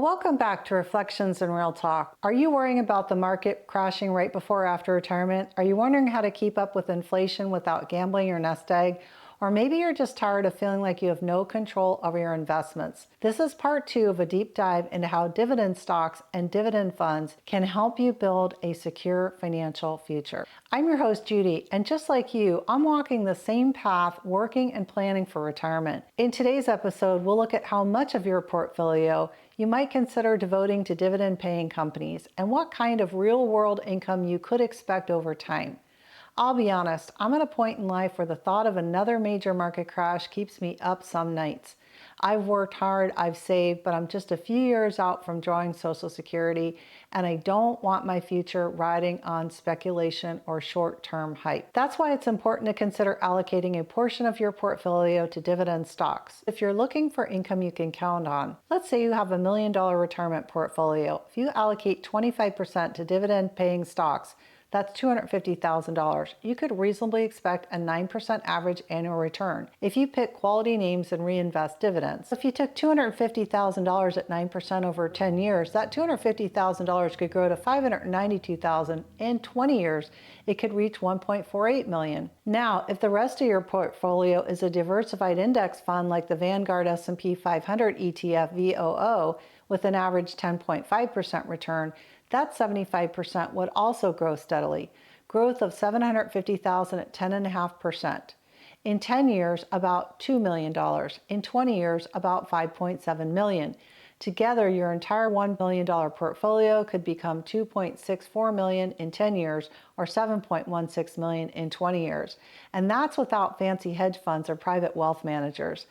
Welcome back to Reflections and Real Talk. Are you worrying about the market crashing right before or after retirement? Are you wondering how to keep up with inflation without gambling your nest egg? Or maybe you're just tired of feeling like you have no control over your investments. This is part 2 of a deep dive into how dividend stocks and dividend funds can help you build a secure financial future. I'm your host, Judy, and just like you, I'm walking the same path, working and planning for retirement. In today's episode, we'll look at how much of your portfolio you might consider devoting to dividend-paying companies and what kind of real-world income you could expect over time. I'll be honest, I'm at a point in life where the thought of another major market crash keeps me up some nights. I've worked hard, I've saved, but I'm just a few years out from drawing Social Security, and I don't want my future riding on speculation or short-term hype. That's why it's important to consider allocating a portion of your portfolio to dividend stocks. If you're looking for income you can count on, let's say you have $1 million retirement portfolio. If you allocate 25% to dividend-paying stocks, that's $250,000. You could reasonably expect a 9% average annual return if you pick quality names and reinvest dividends. If you took $250,000 at 9% over 10 years, that $250,000 could grow to $592,000. In 20 years, it could reach $1.48 million. Now, if the rest of your portfolio is a diversified index fund like the Vanguard S&P 500 ETF VOO with an average 10.5% return, that 75% would also grow steadily. Growth of $750,000 at 10.5%. In 10 years, about $2 million. In 20 years, about $5.7 million. Together, your entire $1 million portfolio could become $2.64 million in 10 years or $7.16 million in 20 years. And that's without fancy hedge funds or private wealth managers.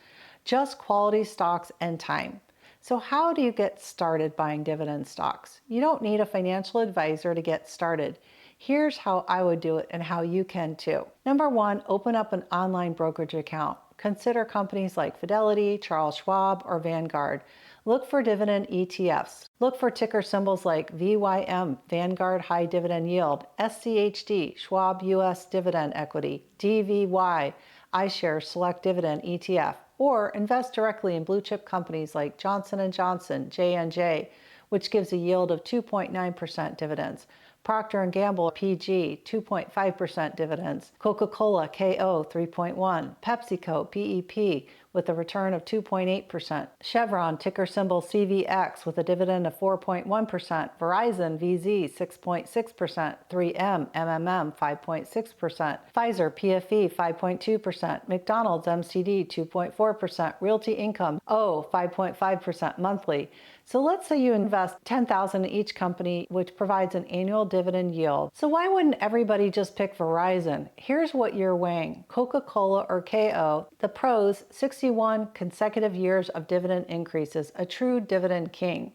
Just quality stocks and time. So how do you get started buying dividend stocks? You don't need a financial advisor to get started. Here's how I would do it and how you can too. Number 1, open up an online brokerage account. Consider companies like Fidelity, Charles Schwab, or Vanguard. Look for dividend ETFs. Look for ticker symbols like VYM, Vanguard High Dividend Yield, SCHD, Schwab US Dividend Equity, DVY, iShares Select Dividend ETF. Or invest directly in blue chip companies like Johnson & Johnson, J&J, which gives a yield of 2.9% dividends. Procter & Gamble, PG, 2.5% dividends. Coca-Cola, KO, 3.1. PepsiCo, PEP, with a return of 2.8%. Chevron, ticker symbol CVX, with a dividend of 4.1%. Verizon, VZ, 6.6%. 3M, MMM, 5.6%. Pfizer, PFE, 5.2%. McDonald's, MCD, 2.4%. Realty Income, 5.5% monthly. So let's say you invest $10,000 in each company, which provides an annual dividend yield. So why wouldn't everybody just pick Verizon? Here's what you're weighing: Coca-Cola or KO. The pros: 61 consecutive years of dividend increases, a true dividend king.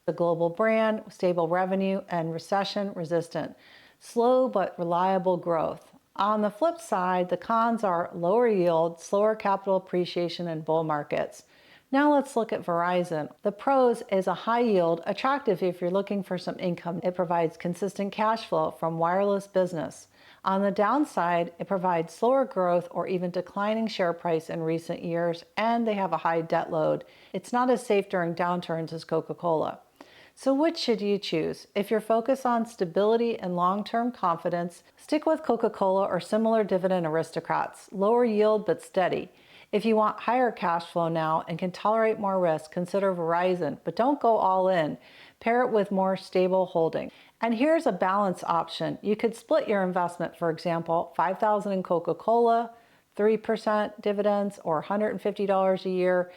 The global brand, stable revenue, and recession resistant. Slow but reliable growth. On the flip side, the cons are lower yield, slower capital appreciation in bull markets. Now let's look at Verizon. The pros is a high yield, attractive if you're looking for some income. It provides consistent cash flow from wireless business. On the downside, it provides slower growth or even declining share price in recent years, and they have a high debt load. It's not as safe during downturns as Coca-Cola. So which should you choose? If you're focused on stability and long-term confidence, stick with Coca-Cola or similar dividend aristocrats. Lower yield but steady. If you want higher cash flow now and can tolerate more risk, consider Verizon, but don't go all in. Pair it with more stable holding. And here's a balance option. You could split your investment, for example, $5,000 in Coca-Cola, 3% dividends, or $150 a year,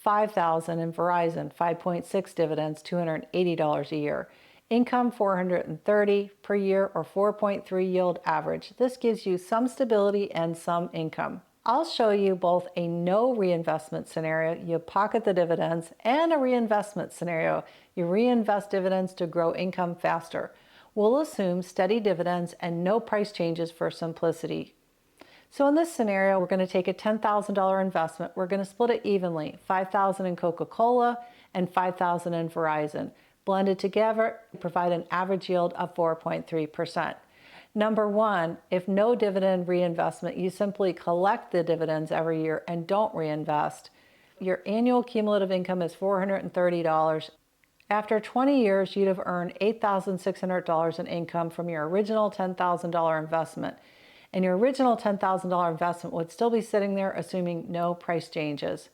$5,000 in Verizon, 5.6 dividends, $280 a year. Income $430 per year or 4.3 yield average. This gives you some stability and some income. I'll show you both a no reinvestment scenario, you pocket the dividends, and a reinvestment scenario, you reinvest dividends to grow income faster. We'll assume steady dividends and no price changes for simplicity. So in this scenario, we're going to take a $10,000 investment. We're going to split it evenly, $5,000 in Coca-Cola and $5,000 in Verizon. Blended together, provide an average yield of 4.3%. Number 1, if no dividend reinvestment, you simply collect the dividends every year and don't reinvest. Your annual cumulative income is $430. After 20 years, you'd have earned $8,600 in income from your original $10,000 investment. And your original $10,000 investment would still be sitting there, assuming no price changes.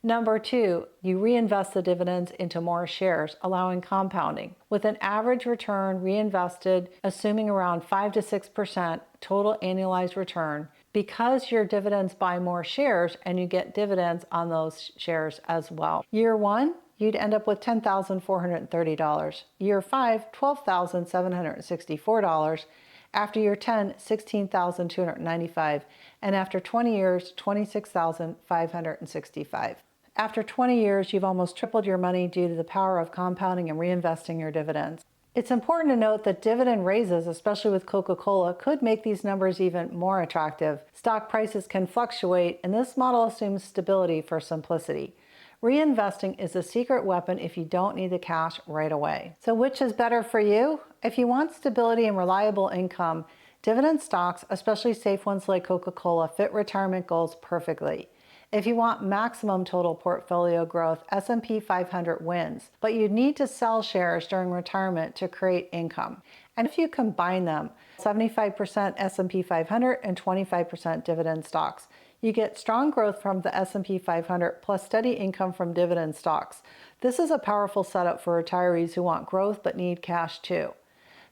Number two, you reinvest the dividends into more shares, allowing compounding. With an average return reinvested, assuming around 5 to 6% total annualized return, because your dividends buy more shares and you get dividends on those shares as well. Year one, you'd end up with $10,430. Year five, $12,764. After year 10, $16,295. And after 20 years, $26,565. After 20 years, you've almost tripled your money due to the power of compounding and reinvesting your dividends. It's important to note that dividend raises, especially with Coca-Cola, could make these numbers even more attractive. Stock prices can fluctuate, and this model assumes stability for simplicity. Reinvesting is a secret weapon if you don't need the cash right away. So which is better for you? If you want stability and reliable income, dividend stocks, especially safe ones like Coca-Cola, fit retirement goals perfectly. If you want maximum total portfolio growth, S&P 500 wins, but you need to sell shares during retirement to create income. And if you combine them, 75% S&P 500 and 25% dividend stocks, you get strong growth from the S&P 500 plus steady income from dividend stocks. This is a powerful setup for retirees who want growth but need cash too.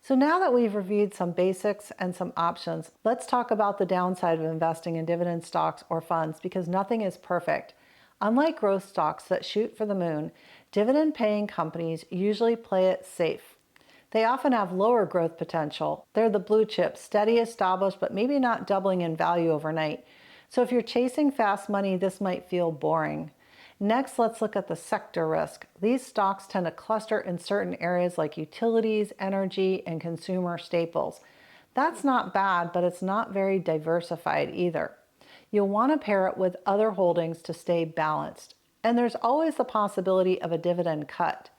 So now that we've reviewed some basics and some options, let's talk about the downside of investing in dividend stocks or funds, because nothing is perfect. Unlike growth stocks that shoot for the moon, dividend-paying companies usually play it safe. They often have lower growth potential. They're the blue chips, steady, established, but maybe not doubling in value overnight. So if you're chasing fast money, this might feel boring. Next, let's look at the sector risk. These stocks tend to cluster in certain areas like utilities, energy, and consumer staples. That's not bad, but it's not very diversified either. You'll want to pair it with other holdings to stay balanced. And there's always the possibility of a dividend cut.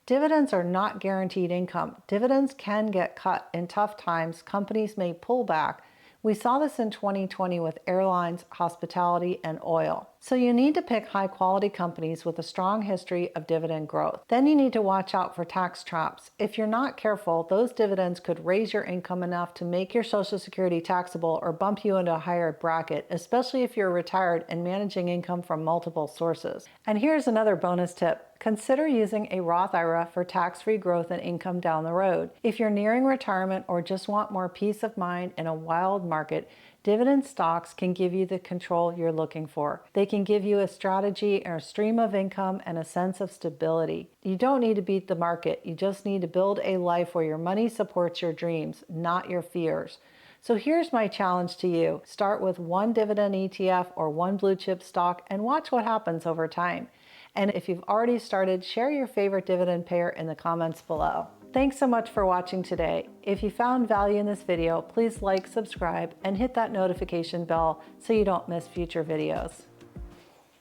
Dividends are not guaranteed income. Dividends can get cut. In tough times, companies may pull back. We saw this in 2020 with airlines, hospitality, and oil. So you need to pick high-quality companies with a strong history of dividend growth. Then you need to watch out for tax traps. If you're not careful, those dividends could raise your income enough to make your Social Security taxable or bump you into a higher bracket, especially if you're retired and managing income from multiple sources. And here's another bonus tip. Consider using a Roth IRA for tax-free growth and income down the road. If you're nearing retirement or just want more peace of mind in a wild market, dividend stocks can give you the control you're looking for. They can give you a strategy and a stream of income and a sense of stability. You don't need to beat the market. You just need to build a life where your money supports your dreams, not your fears. So here's my challenge to you. Start with one dividend ETF or one blue chip stock and watch what happens over time. And if you've already started, share your favorite dividend payer in the comments below. Thanks so much for watching today. If you found value in this video, please like, subscribe, and hit that notification bell so you don't miss future videos.